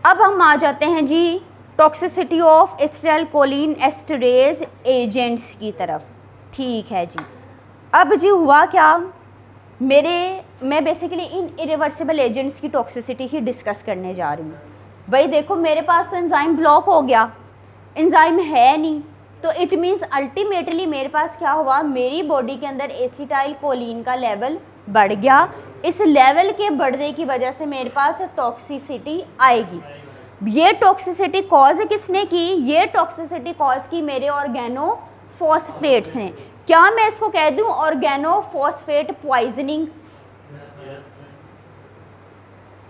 अब हम आ जाते हैं जी toxicity of acetylcholine esterase agents की तरफ। ठीक है जी, अब जी हुआ क्या, मैं बेसिकली इन इरिवर्सिबल एजेंट्स की टॉक्सिसिटी ही डिस्कस करने जा रही हूँ। भाई देखो, मेरे पास तो एंजाइम ब्लॉक हो गया, एंजाइम है नहीं, तो इट मीन्स अल्टीमेटली मेरे पास क्या हुआ, मेरी बॉडी के अंदर एसिटाइलकोलिन का लेवल बढ़ गया। इस लेवल के बढ़ने की वजह से मेरे पास टॉक्सिसिटी आएगी। ये टॉक्सिसिटी कॉज किसने की, ये टॉक्सिसिटी कॉज की मेरे ऑर्गेनोफॉस्फेट्स हैं। क्या मैं इसको कह दूं ऑर्गेनोफॉस्फेट पॉइजनिंग।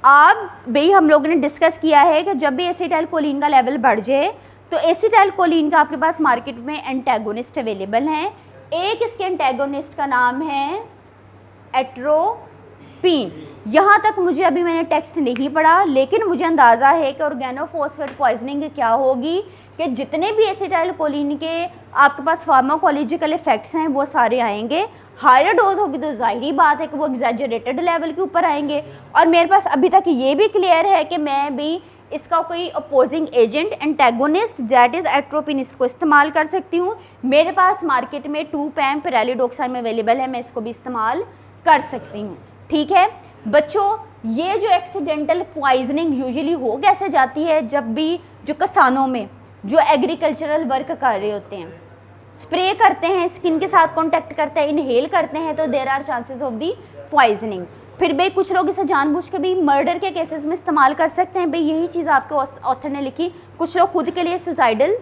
अब भाई हम लोगों ने डिस्कस किया है कि जब भी एसिटाइलकोलिन का लेवल बढ़ जाए तो एसिटाइलकोलिन का आपके पास मार्केट में एंटागोनिस्ट अवेलेबल हैं। एक इसके एंटागोनिस्ट का नाम है एट्रोपिन। यहाँ तक मुझे अभी मैंने टेक्स्ट नहीं पढ़ा, लेकिन मुझे अंदाज़ा है कि ऑर्गेनोफॉस्फेट पॉइजनिंग क्या होगी कि जितने भी एसिटाइलकोलिन के आपके पास फार्माकोलॉजिकल इफेक्ट्स हैं वो सारे आएंगे। हायर डोज होगी तो जाहिर बात है कि वो एग्जैजरेटेड लेवल के ऊपर आएंगे। और मेरे पास अभी तक ये भी क्लियर है कि मैं भी इसका कोई opposing agent antagonist that is atropine इसको इस्तेमाल कर सकती हूँ। मेरे पास मार्केट में 2-PAM पैरालिडोक्साइम अवेलेबल है, मैं इसको भी इस्तेमाल कर सकती हूँ। ठीक है बच्चों, ये जो एक्सीडेंटल पॉइजनिंग यूजुअली हो कैसे जाती है, जब भी जो किसानों में जो एग्रीकल्चरल वर्क कर रहे होते हैं, स्प्रे करते हैं, स्किन के साथ कांटेक्ट करते हैं, इनहेल करते हैं, तो there are chances of the poisoning. फिर भाई कुछ लोग इसे जानबूझ के भी मर्डर के केसेस में इस्तेमाल कर सकते हैं। भाई यही चीज़ आपके ऑथर ने लिखी। कुछ लोग खुद के लिए सुसाइडल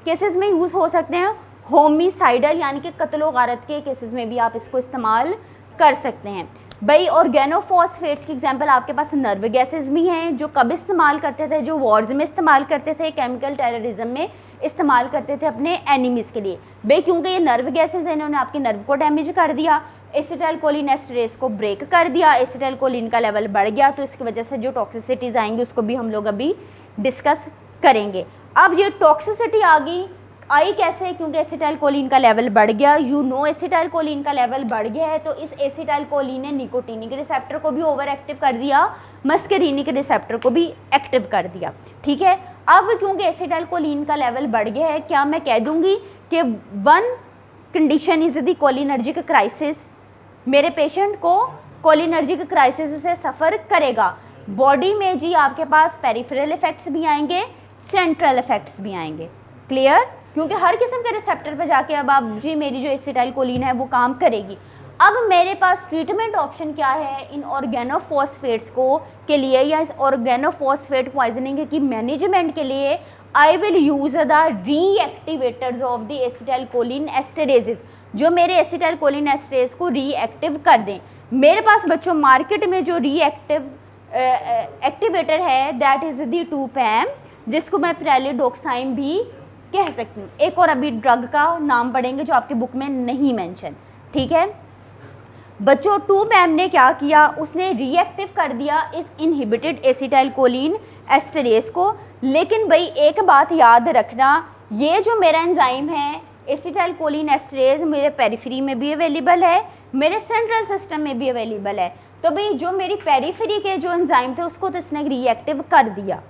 केसेस में यूज़ हो सकते हैं, होमिसाइडल यानी कि कत्लो गारत के केसेस में भी आप इसको इस्तेमाल कर सकते हैं। भाई ऑर्गेनोफॉस्फेट्स की एग्जांपल आपके पास नर्व गैसेस भी हैं, जो कब इस्तेमाल करते थे, जो वॉर्स में इस्तेमाल करते थे, केमिकल टेररिज्म में इस्तेमाल करते थे अपने एनिमीज़ के लिए। भाई क्योंकि ये नर्व गैसेस हैं, इन्होंने आपके नर्व को डैमेज कर दिया, एसिटाइलकोलिन एस्टरेज को ब्रेक कर दिया, एसिटाइलकोलिन का लेवल बढ़ गया, तो इसकी वजह से जो टॉक्सिसिटीज़ आएंगी उसको भी हम लोग अभी डिस्कस करेंगे। अब ये टॉक्सिसिटी आई कैसे, क्योंकि एसिटाइलकोलिन का लेवल बढ़ गया। एसिटाइलकोलिन का लेवल बढ़ गया है तो इस एसिटाइलकोलिन ने निकोटीनिक रिसेप्टर को भी ओवर एक्टिव कर दिया, मस्करीनिक रिसेप्टर को भी एक्टिव कर दिया। ठीक है, अब क्योंकि एसिटाइलकोलिन का लेवल बढ़ गया है, क्या मैं कह दूंगी कि one condition is the cholinergic crisis, मेरे पेशेंट को कोलिनर्जिक क्राइसिस से सफ़र करेगा। बॉडी में जी आपके पास पेरिफेरल इफेक्ट्स भी आएंगे, सेंट्रल इफेक्ट्स भी आएंगे। क्लियर, क्योंकि हर किस्म के रिसेप्टर पे जाके अब आप जी मेरी जो एसिटाइलकोलिन है वो काम करेगी। अब मेरे पास ट्रीटमेंट ऑप्शन क्या है इन ऑर्गेनोफॉस्फेट्स को के लिए, या इस ऑर्गेनोफॉस्फेट पॉइजनिंग की मैनेजमेंट के लिए I will use the reactivators of the acetylcholine esterases, जो मेरे एसिटाइलकोलिन एस्टरेज को रीएक्टिव कर दें। मेरे पास बच्चों मार्केट में जो रीएक्टिव एक्टिवेटर है दैट इज़ द 2-PAM, जिसको मैं पैरालिडोक्साइम भी कह सकती हूँ। एक और अभी ड्रग का नाम पढ़ेंगे जो आपके बुक में नहीं मेंशन। ठीक है बच्चों, 2-PAM ने क्या किया, उसने रिएक्टिव कर दिया इस इनहिबिटेड एसिटाइलकोलिन एस्टरेज को। लेकिन भाई एक बात याद रखना, ये जो मेरा एंजाइम है एसिटाइलकोलिन एस्टरेज मेरे पेरिफेरी में भी अवेलेबल है, मेरे सेंट्रल सिस्टम में भी अवेलेबल है। तो भाई जो मेरी पेरिफेरी के जो एंजाइम थे उसको तो इसने रिएक्टिव कर दिया।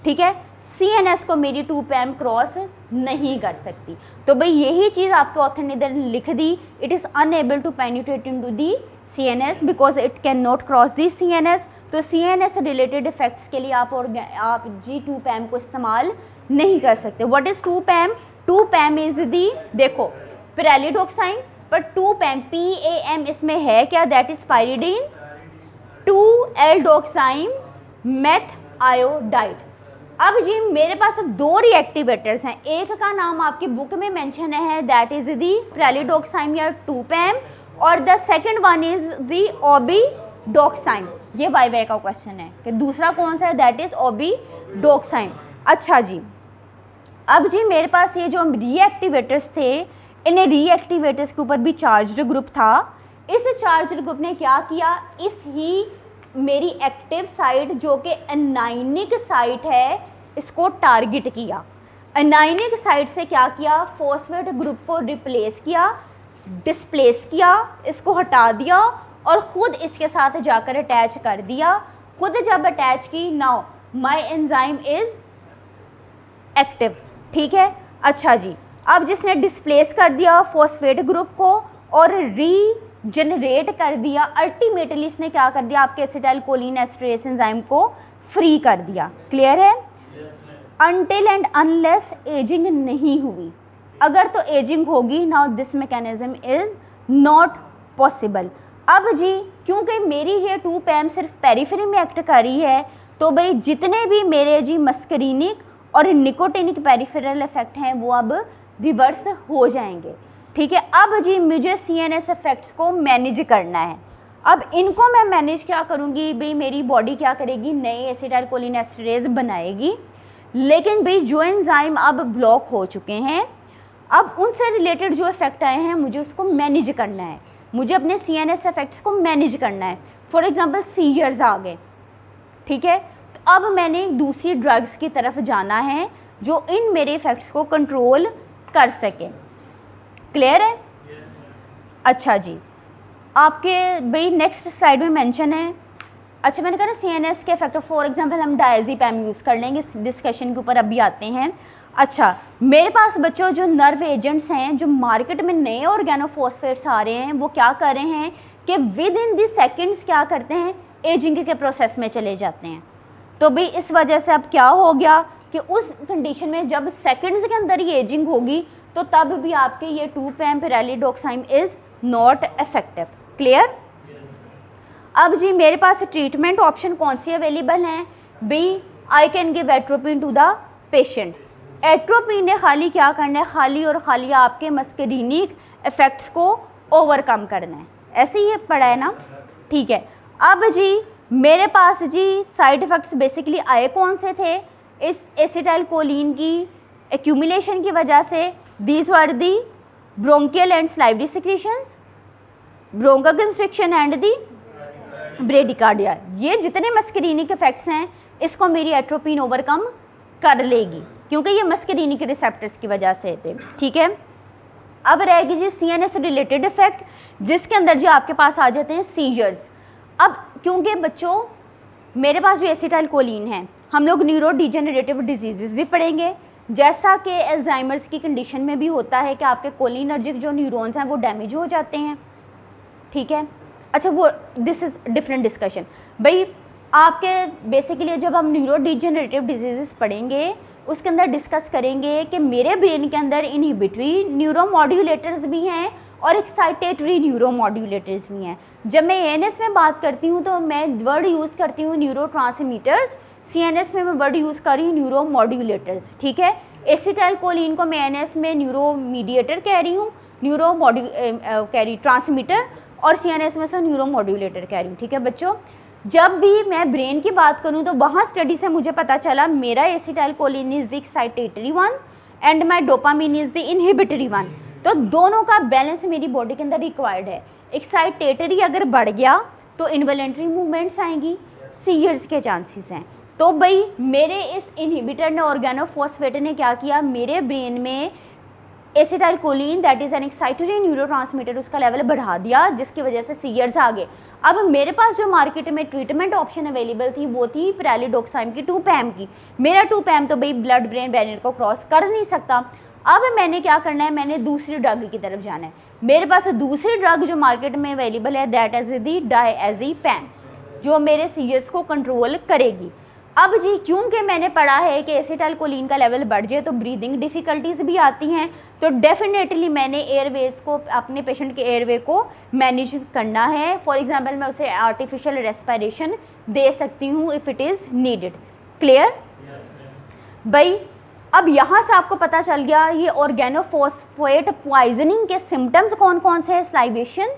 ठीक है, CNS को मेरी 2-PAM क्रॉस नहीं कर सकती। तो भाई यही चीज़ आपके ऑथर ने इधर लिख दी, it is unable to penetrate into the CNS because it can not cross the CNS। तो CNS रिलेटेड इफेक्ट्स के लिए आप जी 2-PAM को इस्तेमाल नहीं कर सकते। What is 2-PAM? 2-PAM is the, देखो पैरालिडोक्साइम, पर 2-PAM PAM इसमें है क्या, that is pyridine two aldoxime methiodide. अब जी मेरे पास 2 रिएक्टिवेटर्स हैं, एक का नाम आपकी बुक में मेंशन है दैट इज़ दी पैरालिडोक्साइम या 2-PAM, और the second one is the obidoxime. ये वाई का क्वेश्चन है कि दूसरा कौन सा है, दैट इज़ ओबिडोक्साइम। अच्छा जी, अब जी मेरे पास ये जो रीएक्टिवेटर्स थे, इन रीएक्टिवेटर्स के ऊपर भी चार्ज्ड ग्रुप था। इस चार्ज्ड ग्रुप ने क्या किया, इस ही मेरी एक्टिव साइट जो कि एनाइनिक साइट है इसको टारगेट किया। एनाइनिक साइट से क्या किया, फॉस्फेट ग्रुप को रिप्लेस किया, डिस्प्लेस किया, इसको हटा दिया और ख़ुद इसके साथ जाकर अटैच कर दिया। खुद जब अटैच की, now my enzyme is active. ठीक है, अच्छा जी, अब जिसने डिस्प्लेस कर दिया फॉस्फेट ग्रुप को और रीजनरेट कर दिया, अल्टीमेटली इसने क्या कर दिया, आपके एसिटाइल कोलिन एस्टरेज एंजाइम को फ्री कर दिया। क्लियर है? अनटिल एंड अनलेस एजिंग नहीं हुई, अगर तो एजिंग होगी, now this mechanism is not possible. अब जी क्योंकि मेरी ये 2-PAM सिर्फ पेरिफेरी में एक्ट कर रही है, तो भाई जितने भी मेरे जी मस्करीनिक और निकोटिनिक पेरिफेरल इफेक्ट हैं वो अब रिवर्स हो जाएंगे। ठीक है, अब जी मुझे CNS इफेक्ट्स को मैनेज करना है। अब इनको मैं मैनेज क्या करूँगी, भाई मेरी बॉडी क्या करेगी, नए एसिटाइल कोलिन एस्टरेज बनाएगी, लेकिन भाई जो एंजाइम अब ब्लॉक हो चुके हैं, अब उनसे रिलेटेड जो इफेक्ट आए हैं मुझे उसको मैनेज करना है, मुझे अपने CNS इफेक्ट्स को मैनेज करना है। फॉर एग्जांपल सीजर्स आ गए, ठीक है, तो अब मैंने दूसरी ड्रग्स की तरफ जाना है जो इन मेरे इफेक्ट्स को कंट्रोल कर सके। क्लियर है? अच्छा जी, आपके भाई नेक्स्ट स्लाइड में मेंशन है, अच्छा मैंने कहा ना CNS के इफेक्ट, फॉर एग्जांपल हम डायज़ेपम यूज़ कर लेंगे, इस डिस्कशन के ऊपर अभी आते हैं। अच्छा, मेरे पास बच्चों जो नर्व एजेंट्स हैं, जो मार्केट में नए ऑर्गेनोफॉस्फेट्स आ रहे हैं, वो क्या कर रहे हैं कि विद इन दी सेकेंड्स क्या करते हैं, एजिंग के प्रोसेस में चले जाते हैं। तो भाई इस वजह से अब क्या हो गया कि उस कंडीशन में जब सेकेंड्स के अंदर ही एजिंग होगी, तो तब भी आपके ये 2-PAM pralidoxime is not effective. Clear? अब जी मेरे पास ट्रीटमेंट ऑप्शन कौन सी अवेलेबल हैं, be I can give atropine to the patient. Atropine ने खाली क्या करना है, खाली और खाली आपके मस्करीनिक इफेक्ट्स को ओवरकम करना है, ऐसे ही पड़ा है ना। ठीक है, अब जी मेरे पास जी साइड इफ़ेक्ट्स बेसिकली आए कौन से थे, इस एसिटाइल कोलिन की एक्यूमुलेशन की वजह से, these were the bronchial and salivary secretions, bronchoconstriction and the bradycardia. ये जितने मस्करीनिक इफेक्ट्स हैं इसको मेरी एट्रोपिन ओवरकम कर लेगी, क्योंकि ये मस्करीनिक रिसेप्टर्स की वजह से थे। ठीक है, अब रहेगी जी CNS रिलेटेड इफेक्ट, जिसके अंदर जो आपके पास आ जाते हैं सीजर्स। अब क्योंकि बच्चों मेरे पास जो एसिटाइल कोलिन है, हम लोग न्यूरो डिजेनरेटिव डिजीज़ भी पढ़ेंगे, जैसा कि अल्जाइमर्स की कंडीशन में भी होता है कि आपके कोलिनर्जिक जो न्यूरॉन्स हैं वो डैमेज हो जाते हैं। ठीक है, अच्छा वो दिस इज़ डिफरेंट डिस्कशन। भाई आपके बेसिकली जब हम न्यूरो डिजेनरेटिव डिजीज़ पढ़ेंगे उसके अंदर डिस्कस करेंगे कि मेरे ब्रेन के अंदर इनहिबिटरी न्यूरोमॉड्यूलेटर्स भी हैं और एक्साइटेटरी न्यूरोमॉड्यूलेटर्स भी हैं। जब मैं ANS में बात करती हूँ तो मैं वर्ड यूज़ करती हूँ न्यूरोट्रांसमीटर्स, CNS में मैं वर्ड यूज़ कर रही हूँ न्यूरोमॉड्यूलेटर्स। ठीक है, एसिटाइल कोलिन को मैं ANS में न्यूरो मीडिएटर कह रही हूँ, कह रही ट्रांसमीटर, और CNS में से न्यूरोमॉड्यूलेटर कह रही हूँ। ठीक है बच्चों, जब भी मैं ब्रेन की बात करूँ तो वहाँ स्टडी से मुझे पता चला मेरा acetyl choline is the excitatory one and my dopamine is the inhibitory one. तो दोनों का बैलेंस मेरी बॉडी के अंदर रिक्वायर्ड है। एक्साइटेटरी अगर बढ़ गया तो इन्वॉलेंटरी मूवमेंट्स आएंगी, सीजर्स के चांसेस हैं। तो भाई मेरे इस इनहिबिटर ने, ऑर्गेनोफॉस्फेट ने क्या किया, मेरे ब्रेन में acetylcholine that is an excitatory neurotransmitter उसका लेवल बढ़ा दिया, जिसकी वजह से सीजर्स आ गए। अब मेरे पास जो मार्केट में ट्रीटमेंट ऑप्शन अवेलेबल थी वो थी पिरालिडोक्साइम की 2-PAM की। मेरा 2-PAM तो भाई ब्लड ब्रेन बैरियर को क्रॉस कर नहीं सकता। अब मैंने क्या करना है, मैंने दूसरी ड्रग की तरफ जाना है। मेरे पास दूसरी ड्रग जो मार्केट में अवेलेबल है दैट इज़ दी डायज़ेपम, जो मेरे सीजर्स को कंट्रोल करेगी। अब जी क्योंकि मैंने पढ़ा है कि एसिटाइल कोलिन का लेवल बढ़ जाए तो ब्रीदिंग डिफ़िकल्टीज़ भी आती हैं, तो डेफिनेटली मैंने एयरवेज को, अपने पेशेंट के एयरवे को मैनेज करना है। फॉर एग्जांपल मैं उसे आर्टिफिशियल रेस्पिरेशन दे सकती हूँ if it is needed. Clear? भाई अब यहाँ से आपको पता चल गया ये ऑर्गेनोफॉस्फेट पॉइजनिंग के सिम्टम्स कौन कौन से हैं। Salivation,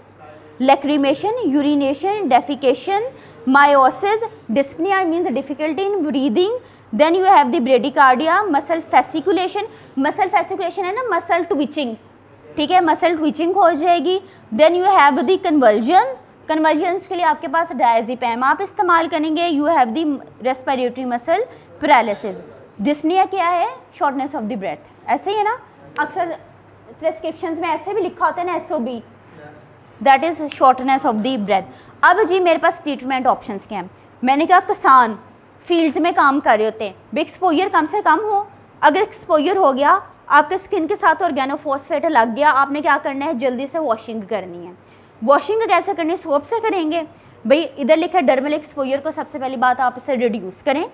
lacrimation, urination, defecation, meiosis, dyspnea means difficulty in breathing, then you have the bradycardia, muscle fasciculation, muscle fasciculation है ना, muscle twitching, ठीक है, muscle twitching हो जाएगी। then you have the convulsions, convulsions के लिए आपके पास डायज़ेपम आप इस्तेमाल करेंगे। you have the respiratory muscle paralysis। dyspnea क्या है, shortness of the breath, ऐसे ही है ना, अक्सर प्रेस्क्रिप्शंस में ऐसे भी लिखा होता है ना SOB, that is shortness of the breath. अब जी मेरे पास ट्रीटमेंट ऑप्शंस क्या हैं, मैंने कहा किसान, फील्ड्स में काम कर रहे होते हैं, भाई एक्सपोजर कम से कम हो। अगर एक्सपोजर हो गया, आपके स्किन के साथ ऑर्गेनोफॉस्फेट लग गया, आपने क्या करना है, जल्दी से वॉशिंग करनी है। वॉशिंग कैसे करनी है, सोप से करेंगे। भाई इधर लिखा है डर्मल एक्सपोजर को सबसे पहली बात आप इसे रिड्यूस करें,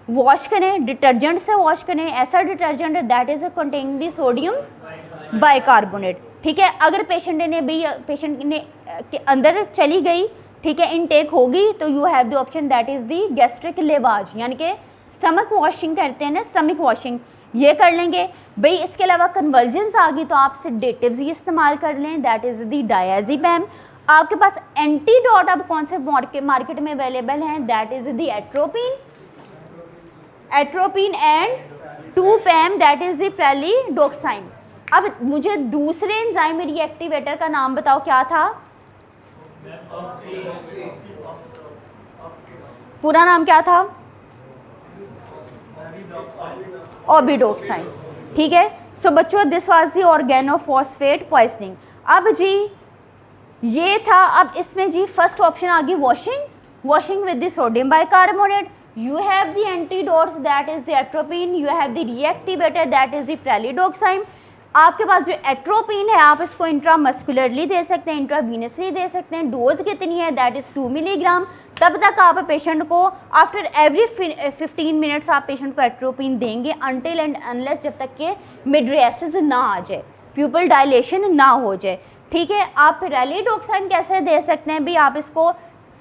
वॉश करें, डिटर्जेंट से वॉश करें, ऐसा detergent that is containing the sodium bicarbonate, ठीक है। अगर पेशेंट ने के अंदर चली गई, ठीक है, इनटेक होगी, तो you have the option that is the gastric lavage, यानी कि स्टमक वॉशिंग करते हैं ना, स्टमक वॉशिंग, ये कर लेंगे। भाई इसके अलावा कन्वर्जेंस आ गई तो आप सेडेटिव्स ही इस्तेमाल कर लें, दैट इज़ दी डायज़ेपम। आपके पास एंटीडोट अब कौन से मार्केट में अवेलेबल हैं, that is the atropine and 2-PAM, that is the pralidoxime. अब मुझे दूसरे एंजाइम रिएक्टिवेटर का नाम बताओ, क्या था, पूरा नाम क्या था, ओबिडोक्साइन, ठीक है। सो बच्चों this was the organophosphate poisoning. अब जी ये था, अब इसमें जी फर्स्ट ऑप्शन आ गई washing with the sodium bicarbonate, you have the antidotes that is the atropine, you have the reactivator that is the pralidoxime। आपके पास जो एट्रोपिन है आप इसको इंट्रामस्कुलरली दे सकते हैं, इंट्रावीनसली दे सकते हैं। डोज कितनी है, दैट इज़ 2 मिलीग्राम। तब तक आप पेशेंट को आफ्टर एवरी 15 मिनट्स आप पेशेंट को एट्रोपिन देंगे अनटिल एंड अनलेस जब तक के मिड्रेसिस ना आ जाए, प्यूपल डायलेशन ना हो जाए, ठीक है। आप प्रेलिडोक्साइन कैसे दे सकते हैं, भी आप इसको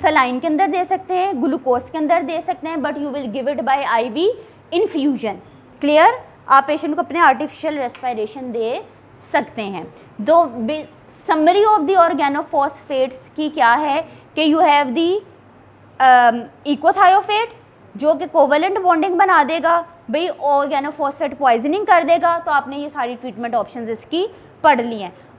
सलाइन के अंदर दे सकते हैं, ग्लूकोज के अंदर दे सकते हैं, but you will give it by IV infusion. Clear, आप पेशेंट को अपने आर्टिफिशियल रेस्पिरेशन दे सकते हैं। दो समरी ऑफ द ऑर्गेनोफॉस्फेट्स की क्या है कि यू हैव दी इकोथायोफेट जो कि कोवेलेंट बॉन्डिंग बना देगा, भाई ऑर्गेनोफॉस्फेट पॉइजनिंग कर देगा। तो आपने ये सारी ट्रीटमेंट ऑप्शंस इसकी पढ़ ली हैं।